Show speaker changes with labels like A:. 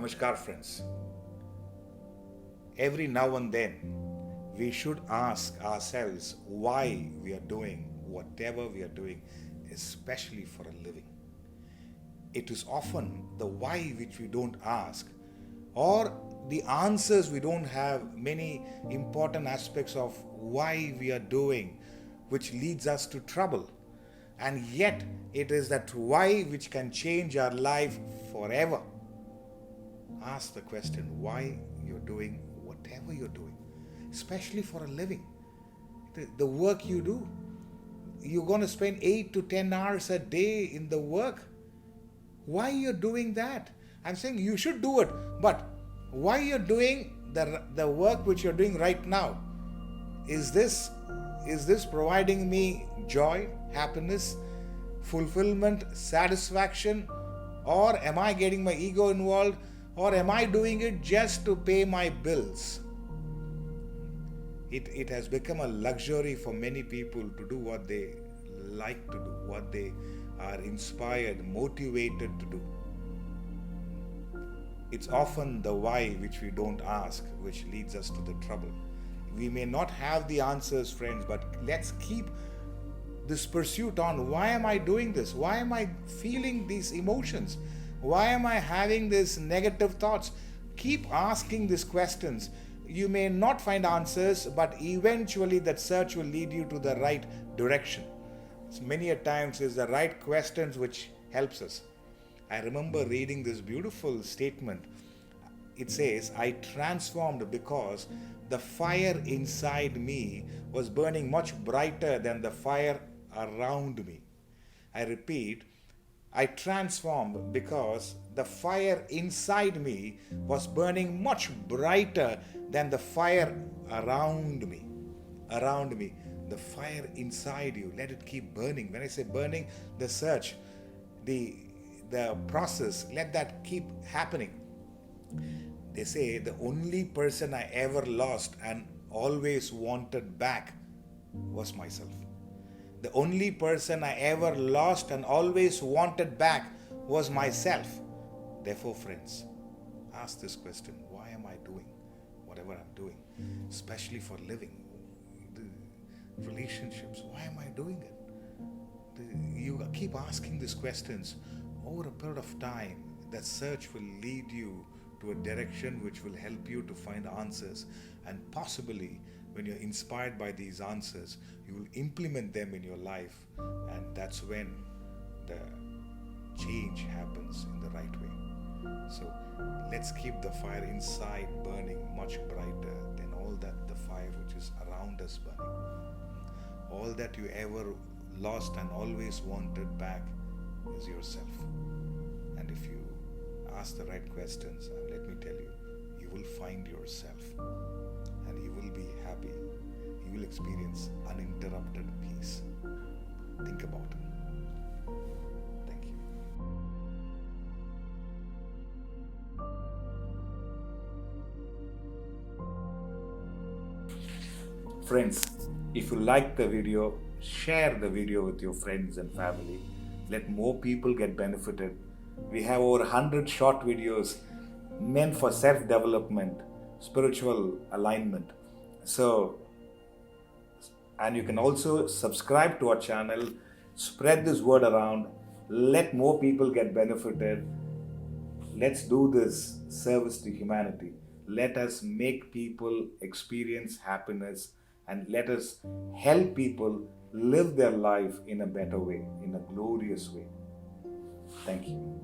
A: Namaskar, friends. Every now and then, we should ask ourselves why we are doing whatever we are doing, especially for a living. It is often the why which we don't ask, or the answers we don't have many important aspects of why we are doing, which leads us to trouble. And yet, it is that why which can change our life forever. Ask the question why you're doing whatever you're doing, especially for a living. The work you do, you're going to spend 8 to 10 hours a day in the work. Why you're doing that? I'm saying you should do it, but why you're doing the work which you're doing right now? Is this providing me joy, happiness, fulfillment, satisfaction, or am I getting my ego involved, or am I doing it just to pay my bills? It has become a luxury for many people to do what they like to do, what they are inspired, motivated to do. It's often the why which we don't ask, which leads us to the trouble. We may not have the answers, friends, but let's keep this pursuit on. Why am I doing this? Why am I feeling these emotions? Why am I having these negative thoughts? Keep asking these questions. You may not find answers, but eventually that search will lead you to the right direction. Many a times it's the right questions which helps us. I remember reading this beautiful statement. It says, I transformed because the fire inside me was burning much brighter than the fire around me. I repeat, I transformed because the fire inside me was burning much brighter than the fire around me. Around me. The fire inside you, let it keep burning. When I say burning, the search, the process, let that keep happening. They say the only person I ever lost and always wanted back was myself. The only person I ever lost and always wanted back was myself. Therefore, friends, ask this question, why am I doing whatever I'm doing, especially for living? The relationships, why am I doing it? You keep asking these questions. Over a period of time, that search will lead you to a direction which will help you to find answers, and possibly when you're inspired by these answers, you will implement them in your life, and that's when the change happens in the right way. So let's keep the fire inside burning much brighter than all that the fire which is around us burning. All that you ever lost and always wanted back is yourself. And if you ask the right questions, let me tell you, you will find yourself and you will be happy. You will experience uninterrupted peace. Think about it. Thank you. Friends, if you like the video, share the video with your friends and family. Let more people get benefited. We have over 100 short videos meant for self-development, spiritual alignment. So, and you can also subscribe to our channel, spread this word around, let more people get benefited. Let's do this service to humanity. Let us make people experience happiness, and let us help people live their life in a better way, in a glorious way. Thank you.